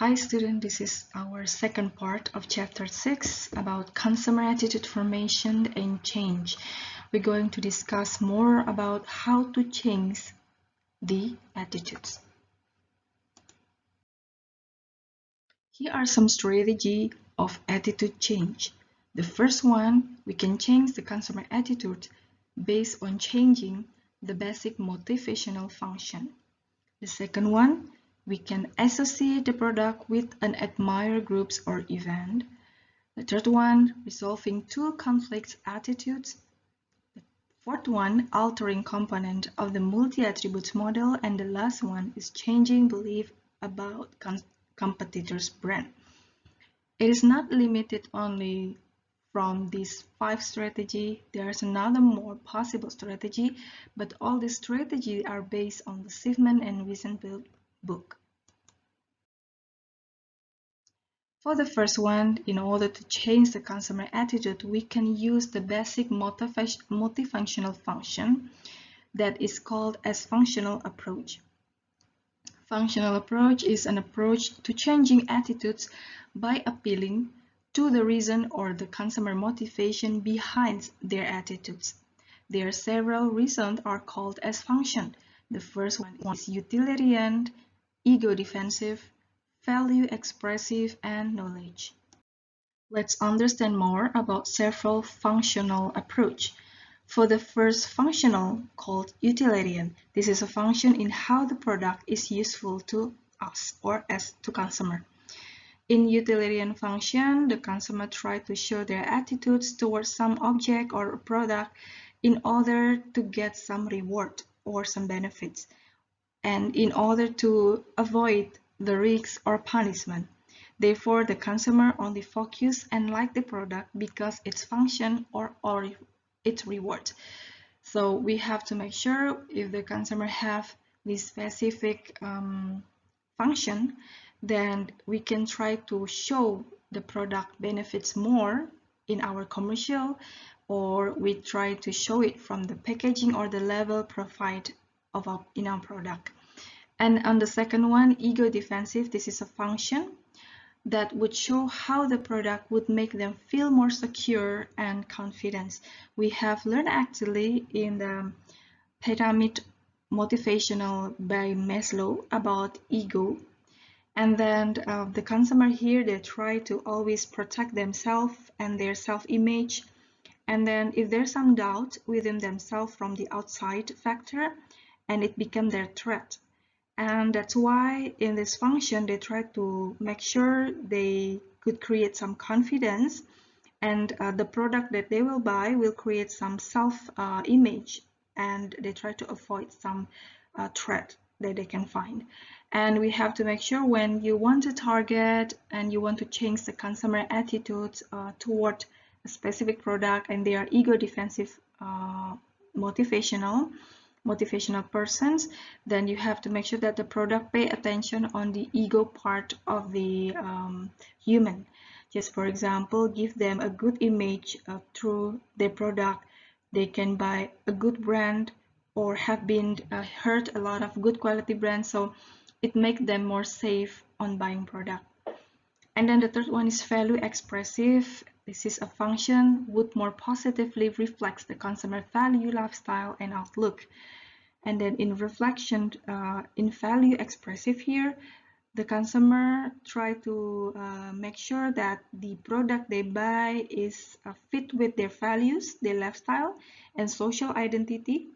Hi student, this is our second part of chapter 6 about consumer attitude formation and change. We're going to discuss more about how to change the attitudes. Here are some strategies of attitude change. The first one, we can change the consumer attitude based on changing the basic motivational function. The second one, we can associate the product with an admired groups or event. The third one, resolving two conflict attitudes. The fourth one, altering component of the multi-attributes model. And the last one is changing belief about competitors' brand. It is not limited only from these 5 strategies. There's another more possible strategy, but all these strategies are based on the Schifman and Wisenbilt book. For the first one, in order to change the consumer attitude, we can use the basic multifunctional function that is called as functional approach. Functional approach is an approach to changing attitudes by appealing to the reason or the consumer motivation behind their attitudes. There are several reasons are called as function. The first one is utilitarian, ego defensive, value expressive, and knowledge. Let's understand more about several functional approach. For the first functional, called utilitarian, this is a function in how the product is useful to us or as to consumer. In utilitarian function, the consumer tries to show their attitudes towards some object or product in order to get some reward or some benefits, and in order to avoid the risks or punishment. Therefore, the consumer only focus and like the product because its function or its reward. So we have to make sure if the consumer have this specific function, then we can try to show the product benefits more in our commercial, or we try to show it from the packaging or the level provided in our product. And on the second one, ego defensive, this is a function that would show how the product would make them feel more secure and confident. We have learned actually in the pyramid motivational by Maslow about ego. And then the consumer here, they try to always protect themselves and their self-image. And then if there's some doubt within themselves from the outside factor, and it becomes their threat. And that's why in this function, they try to make sure they could create some confidence, and the product that they will buy will create some self-image, and they try to avoid some threat that they can find. And we have to make sure when you want to target and you want to change the consumer attitudes toward a specific product, and they are ego defensive motivational persons, then you have to make sure that the product pay attention on the ego part of the human. Just for example, give them a good image through their product. They can buy a good brand or have been heard a lot of good quality brands, so it makes them more safe on buying product. And then the third one is value expressive. This is a function would more positively reflects the consumer value, lifestyle, and outlook. And then in reflection, in value expressive here, the consumer try to make sure that the product they buy is fit with their values, their lifestyle, and social identity.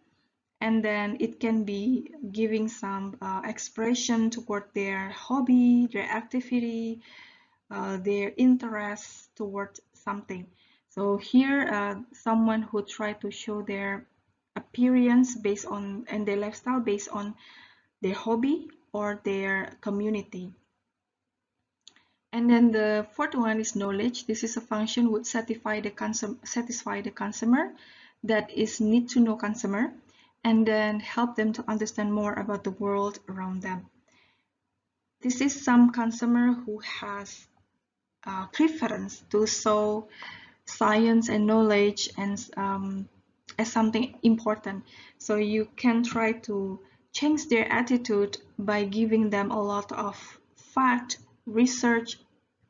And then it can be giving some expression toward their hobby, their activity, their interest toward something. So here, someone who try to show their appearance based on and their lifestyle based on their hobby or their community. And then the fourth one is knowledge. This is a function would satisfy the consumer, that is need to know consumer, and then help them to understand more about the world around them. This is some consumer who has preference to show science and knowledge and as something important. So you can try to change their attitude by giving them a lot of fact research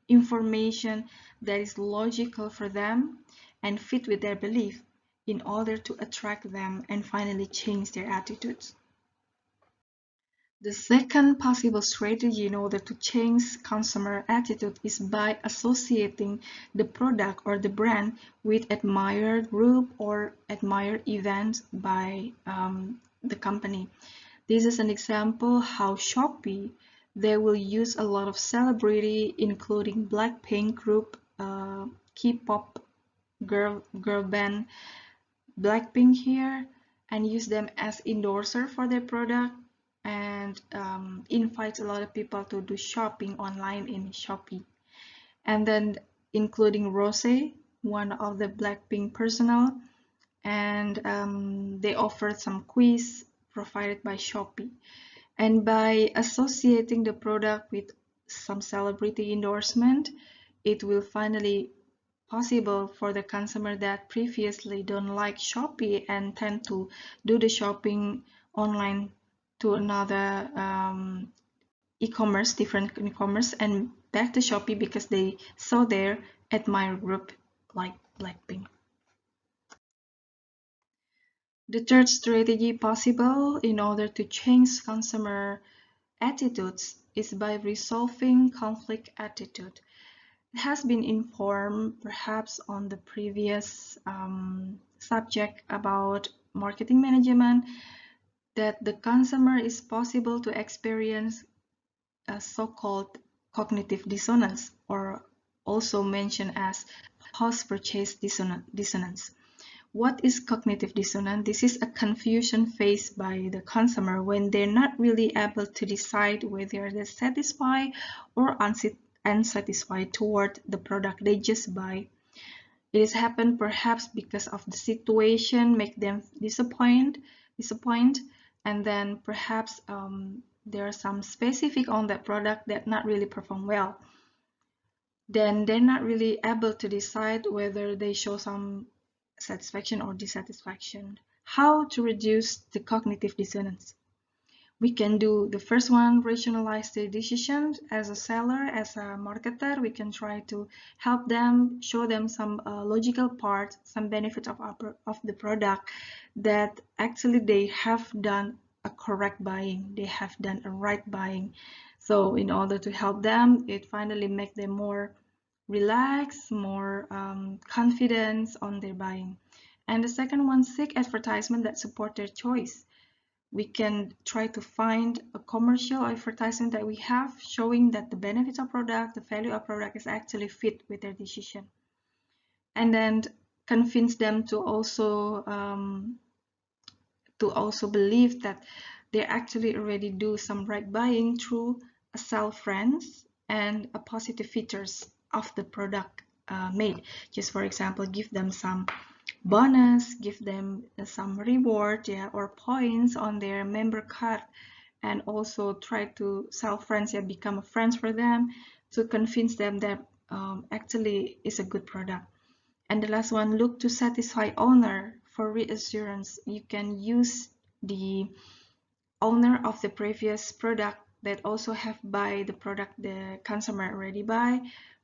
information that is logical for them and fit with their belief in order to attract them and finally change their attitudes. The second possible strategy in order to change consumer attitude is by associating the product or the brand with admired group or admired events by the company. This is an example how Shopee, they will use a lot of celebrity, including Blackpink group, K-pop girl band Blackpink here, and use them as endorser for their product, and invites a lot of people to do shopping online in Shopee. And then including Rose, one of the Blackpink personnel, and they offered some quiz provided by Shopee. And by associating the product with some celebrity endorsement, it will finally possible for the consumer that previously don't like Shopee and tend to do the shopping online to another e-commerce, different e-commerce, and back to Shopee because they saw their admired group like Blackpink. The third strategy possible in order to change consumer attitudes is by resolving conflict attitude. It has been informed perhaps on the previous subject about marketing management that the consumer is possible to experience a so-called cognitive dissonance, or also mentioned as post-purchase dissonance. What is cognitive dissonance? This is a confusion faced by the consumer when they're not really able to decide whether they're satisfied or unsatisfied toward the product they just buy. It has happened perhaps because of the situation make them disappoint, and then perhaps there are some specific on that product that not really perform well. Then they're not really able to decide whether they show some satisfaction or dissatisfaction. How to reduce the cognitive dissonance? We can do the first one, rationalize the decision. As a seller, as a marketer, we can try to help them, show them some logical parts, some benefits of the product that actually they have done a correct buying, they have done a right buying. So in order to help them, it finally makes them more relaxed, more confidence on their buying. And the second one, seek advertisement that support their choice. We can try to find a commercial advertisement that we have showing that the benefits of product, the value of product is actually fit with their decision. And then convince them to also believe that they actually already do some right buying through a sell friends and a positive features of the product made. Just for example, give them some bonus, give them some reward, yeah, or points on their member card, and also try to sell friends, yeah, become friends for them to convince them that actually is a good product. And the last one, look to satisfy owner for reassurance. You can use the owner of the previous product that also have buy the product the consumer already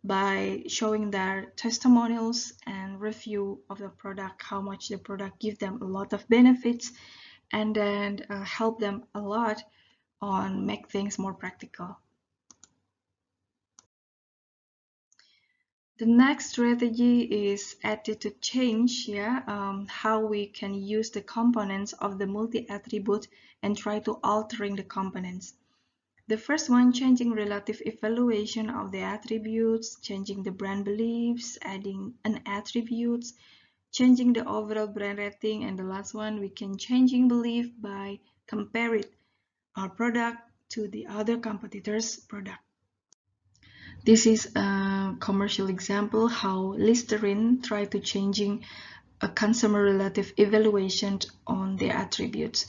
by showing their testimonials and review of the product, how much the product give them a lot of benefits, and then help them a lot on make things more practical. The next strategy is attitude change, yeah, how we can use the components of the multi-attribute and try to altering the components. The first one, changing relative evaluation of the attributes, changing the brand beliefs, adding an attributes, changing the overall brand rating, and the last one, we can changing belief by comparing our product to the other competitors' product. This is a commercial example how Listerine tried to changing a consumer relative evaluation on their attributes.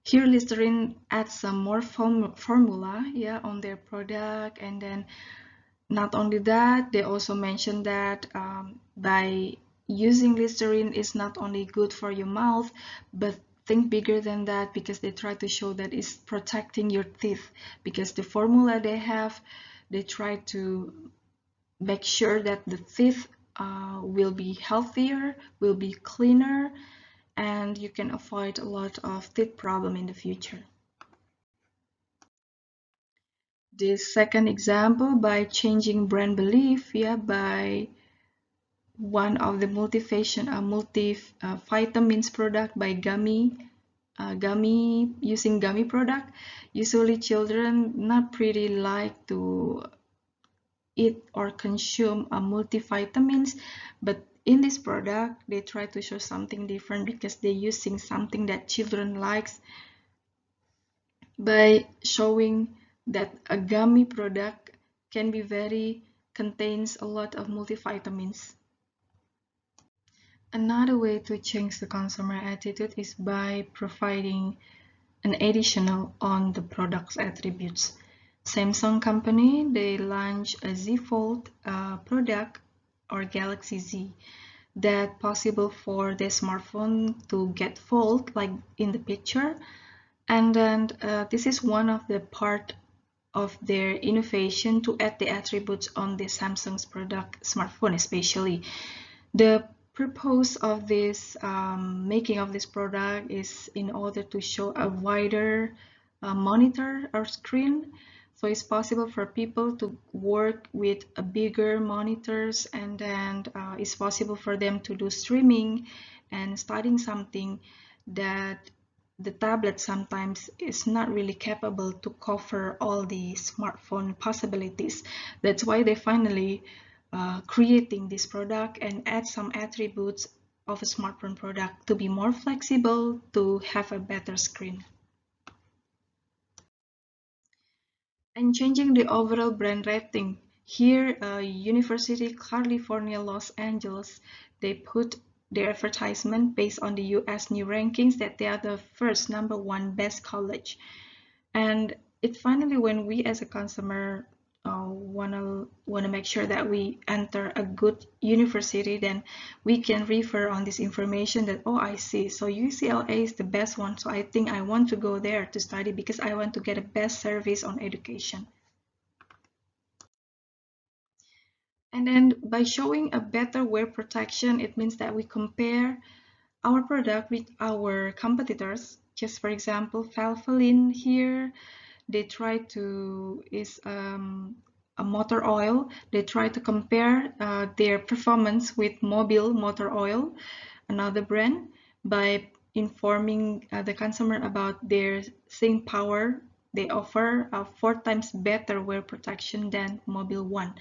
Here Listerine adds some more formula, yeah, on their product, and then not only that, they also mentioned that by using Listerine is not only good for your mouth, but think bigger than that, because they try to show that it's protecting your teeth, because the formula they have They try to make sure that the teeth will be healthier, will be cleaner, and you can avoid a lot of teeth problem in the future. The second example, by changing brand belief, by one of the multivitamins product by using gummy product. Usually children not pretty like to eat or consume multivitamins, but in this product they try to show something different because they're using something that children likes, by showing that a gummy product can be contains a lot of multivitamins. Another way to change the consumer attitude is by providing an additional on the product's attributes. Samsung company, they launched a Z Fold product, or Galaxy Z, that possible for the smartphone to get fold like in the picture. And then this is one of the part of their innovation to add the attributes on the Samsung's product smartphone especially. The purpose of this making of this product is in order to show a wider monitor or screen, so it's possible for people to work with a bigger monitors, and then it's possible for them to do streaming and studying something that the tablet sometimes is not really capable to cover all the smartphone possibilities. That's why they finally creating this product and add some attributes of a smartphone product to be more flexible, to have a better screen. And changing the overall brand rating. Here, University California, Los Angeles, they put their advertisement based on the US new rankings that they are the first #1 best college. And it finally, when we as a consumer wanna make sure that we enter a good university, then we can refer on this information that, oh, I see, so UCLA is the best one, so I think I want to go there to study because I want to get a best service on education. And then by showing a better wear protection, it means that we compare our product with our competitors. Just for example, Valvoline here, they try to a motor oil. They try to compare their performance with Mobil motor oil, another brand, by informing the consumer about their same power. They offer 4 times better wear protection than Mobil one.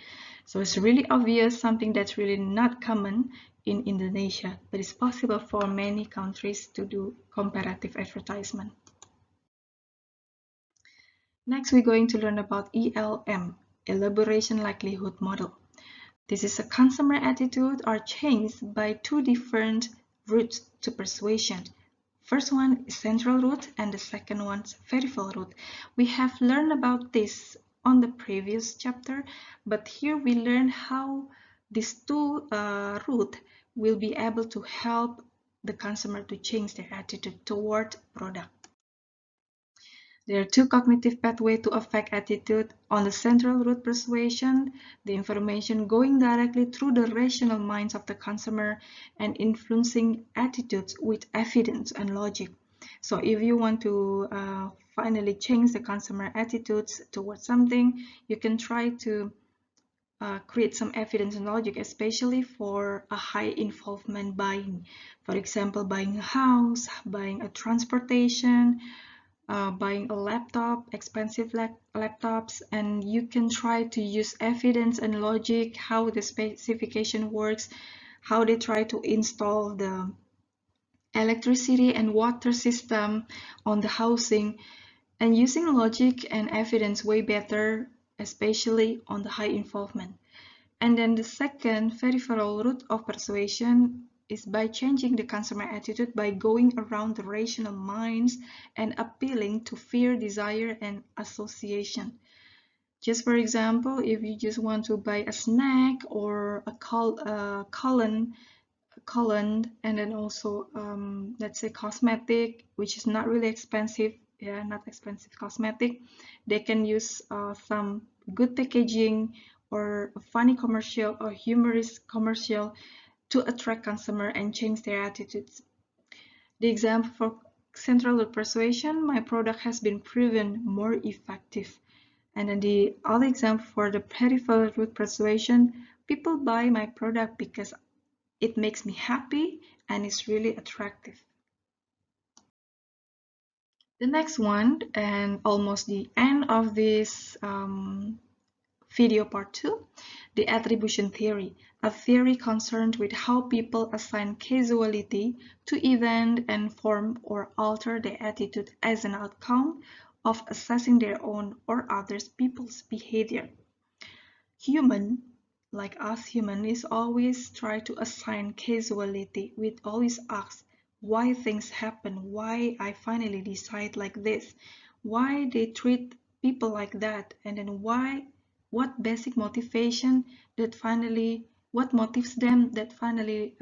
So it's really obvious, something that's really not common in Indonesia, but it's possible for many countries to do comparative advertisement. Next, we're going to learn about ELM, Elaboration Likelihood Model. This is a consumer attitude or change by 2 different routes to persuasion. First one is central route and the second one is peripheral route. We have learned about this on the previous chapter, but here we learn how these 2 routes will be able to help the consumer to change their attitude toward product. There are 2 cognitive pathways to affect attitude. On the central route persuasion, the information going directly through the rational minds of the consumer and influencing attitudes with evidence and logic. So if you want to finally change the consumer attitudes towards something, you can try to create some evidence and logic, especially for a high involvement buying. For example, buying a house, buying a transportation, buying a laptop, expensive laptops, and you can try to use evidence and logic, how the specification works, how they try to install the electricity and water system on the housing, and using logic and evidence way better, especially on the high involvement. And then the second peripheral route of persuasion is by changing the consumer attitude by going around the rational minds and appealing to fear, desire, and association. Just for example, if you just want to buy a snack or a cologne, and then also let's say cosmetic, which is not really expensive, not expensive cosmetic, they can use some good packaging or a funny commercial or humorous commercial to attract consumer and change their attitudes. The example for central root persuasion, my product has been proven more effective. And then the other example for the peripheral root persuasion, people buy my product because it makes me happy and it's really attractive. The next one, and almost the end of this video part 2, the attribution theory, a theory concerned with how people assign causality to event and form or alter their attitude as an outcome of assessing their own or others people's behavior. Human, like us human, is always try to assign causality. We always ask why things happen, why I finally decide like this, why they treat people like that, and then what basic motivation that finally, what motives them that finally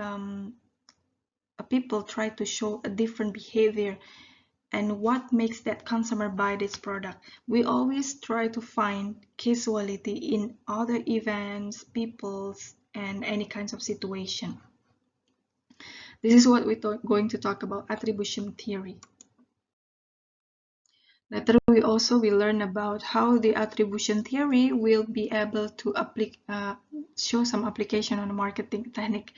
people try to show a different behavior, and what makes that consumer buy this product. We always try to find causality in other events, peoples, and any kinds of situation. This is what we're going to talk about, attribution theory. Later, we also will learn about how the attribution theory will be able to show some application on a marketing technique.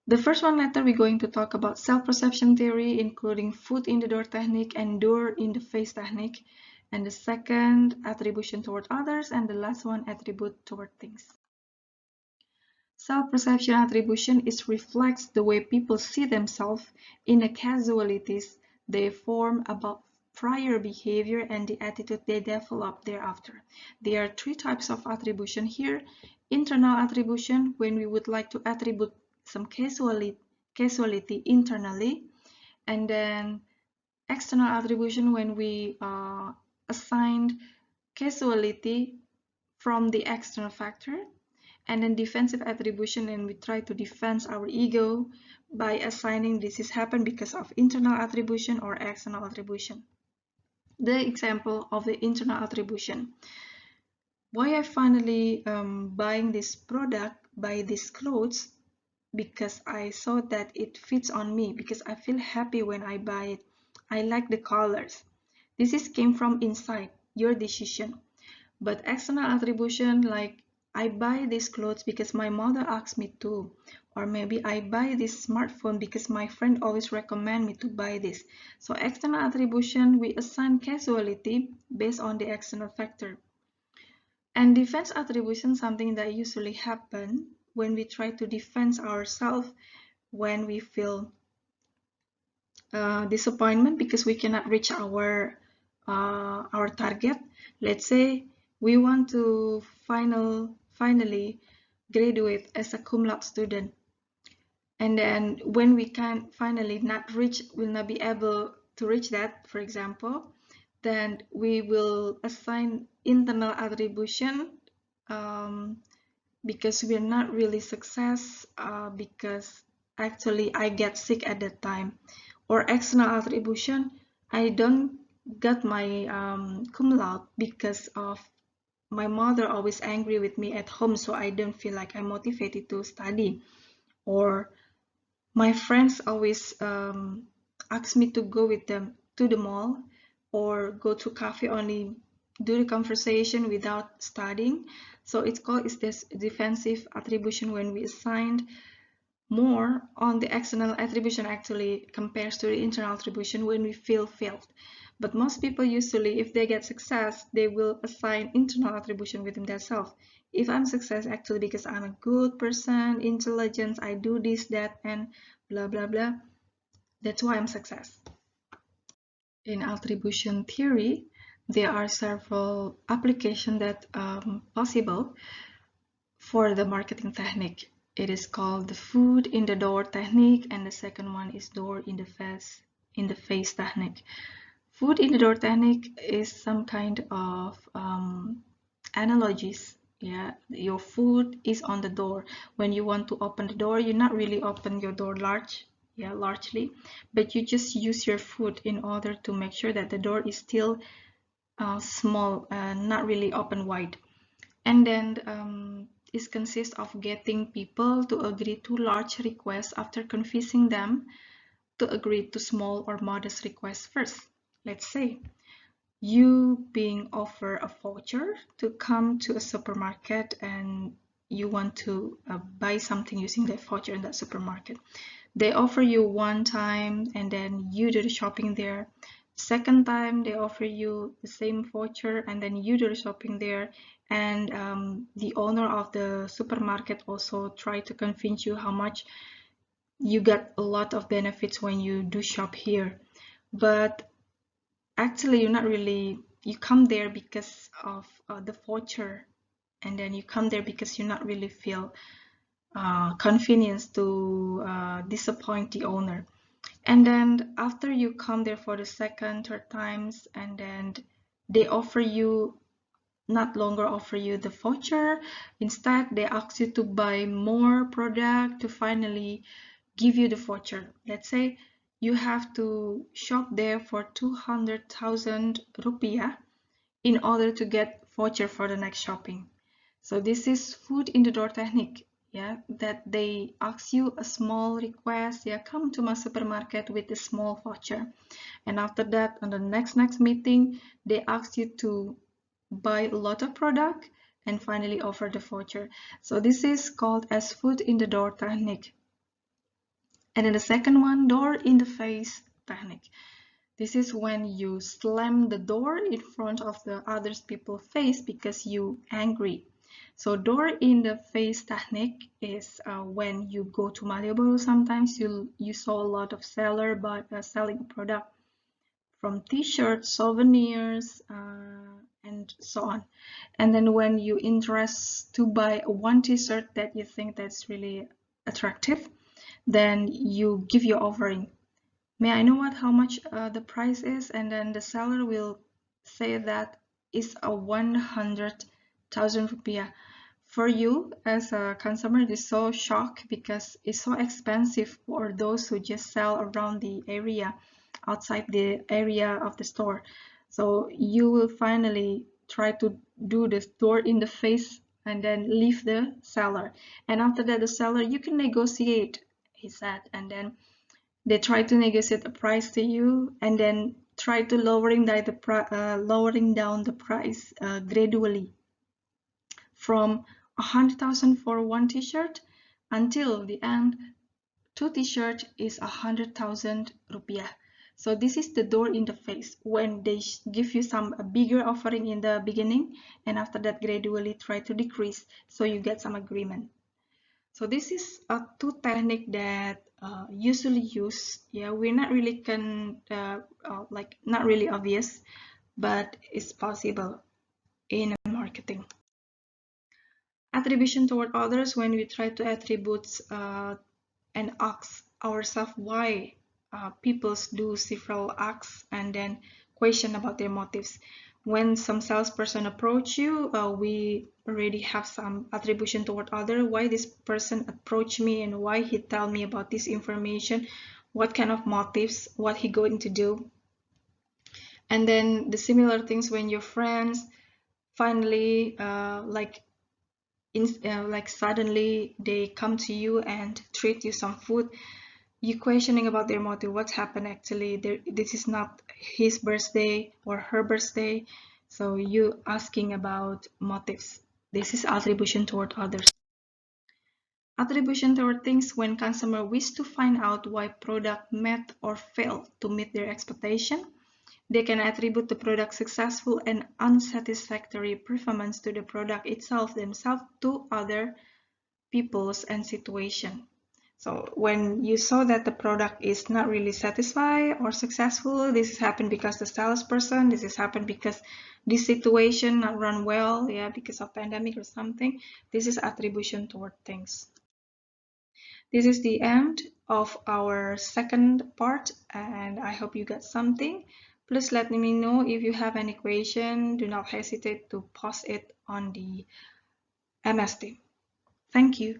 The first one later, we're going to talk about self-perception theory, including foot in the door technique and door in the face technique. And the second, attribution toward others, and the last one, attribute toward things. Self-perception attribution reflects the way people see themselves in the causalities they form about prior behavior and the attitude they develop thereafter. There are three types of attribution here. Internal attribution, when we would like to attribute some causality internally, and then external attribution when we assigned causality from the external factor, and then defensive attribution, and we try to defend our ego by assigning this has happened because of internal attribution or external attribution. The example of the internal attribution. Why I finally buying this product, buy these clothes, because I saw that it fits on me, because I feel happy when I buy it. I like the colors. This came from inside, your decision. But external attribution, like I buy these clothes because my mother asked me to, or maybe I buy this smartphone because my friend always recommend me to buy this. So external attribution, we assign causality based on the external factor. And defense attribution, something that usually happen when we try to defend ourselves when we feel disappointment because we cannot reach our target. Let's say we want to finally graduate as a cum laude student, and then when we can finally will not be able to reach that, for example, then we will assign internal attribution because we're not really success because actually I get sick at that time. Or external attribution, I don't got my cum laude because of my mother always angry with me at home, so I don't feel like I'm motivated to study. Or my friends always ask me to go with them to the mall or go to cafe only do the conversation without studying. So it's called this defensive attribution when we assigned more on the external attribution actually compares to the internal attribution when we feel failed. But most people usually, if they get success, they will assign internal attribution within themselves. If I'm success actually because I'm a good person, intelligence, I do this, that, and blah, blah, blah. That's why I'm success. In attribution theory, there are several applications that are possible for the marketing technique. It is called the foot in the door technique, and the second one is door in the face technique. Foot in the door technique is some kind of analogies. Yeah, your foot is on the door. When you want to open the door, you not really open your door largely, but you just use your foot in order to make sure that the door is still small, not really open wide. And then it consists of getting people to agree to large requests after convincing them to agree to small or modest requests first. Let's say you being offered a voucher to come to a supermarket and you want to buy something using that voucher in that supermarket. They offer you one time and then you do the shopping there. Second time they offer you the same voucher and then you do the shopping there, and the owner of the supermarket also try to convince you how much you get a lot of benefits when you do shop here. But actually you're not really, you come there because of the voucher, and then you come there because you not really feel convenience to disappoint the owner. And then after you come there for the second, third times, and then they offer you, not longer offer you the voucher, instead they ask you to buy more product to finally give you the voucher. Let's say you have to shop there for 200,000 rupiah in order to get voucher for the next shopping. So this is foot in the door technique, yeah, that they ask you a small request, yeah, come to my supermarket with a small voucher. And after that, on the next meeting, they ask you to buy a lot of product and finally offer the voucher. So this is called as foot in the door technique. And then the second one, door in the face technique. This is when you slam the door in front of the other people's face because you angry. So door in the face technique is when you go to Malioboro, sometimes you saw a lot of seller but selling a product from t-shirts, souvenirs, and so on. And then when you interest to buy one t-shirt that you think that's really attractive, then you give your offering. May I know how much the price is? And then the seller will say that is a 100,000 rupiah. For you as a consumer, it is so shocked because it's so expensive for those who just sell around the area, outside the area of the store. So you will finally try to do the store in the face and then leave the seller. And after that, the seller, you can negotiate, he said, and then they try to negotiate a price to you and then try to lowering down the price gradually from 100,000 for one t-shirt until the end 2 t-shirt is 100,000 rupiah. So this is the door in the face when they give you some bigger offering in the beginning and after that gradually try to decrease so you get some agreement. So this is a two technique that usually used. Yeah, we're not really not really obvious, but it's possible in marketing. Attribution toward others, when we try to attribute and ask ourselves why people do several acts and then question about their motives. When some salesperson approach you, we already have some attribution toward other, why this person approached me and why he tell me about this information, what kind of motives, what he going to do. And then the similar things when your friends finally suddenly they come to you and treat you some food, you questioning about their motive, what happened actually, this is not his birthday or her birthday, so you asking about motives. This is attribution toward others. Attribution toward things, when consumer wish to find out why product met or failed to meet their expectation, they can attribute the product's successful and unsatisfactory performance to the product itself, themselves, to other peoples and situation. So when you saw that the product is not really satisfied or successful, this has happened because the salesperson, this has happened because this situation not run well, yeah, because of pandemic or something. This is attribution toward things. This is the end of our second part, and I hope you got something. Please let me know if you have any question. Do not hesitate to post it on the MS team. Thank you.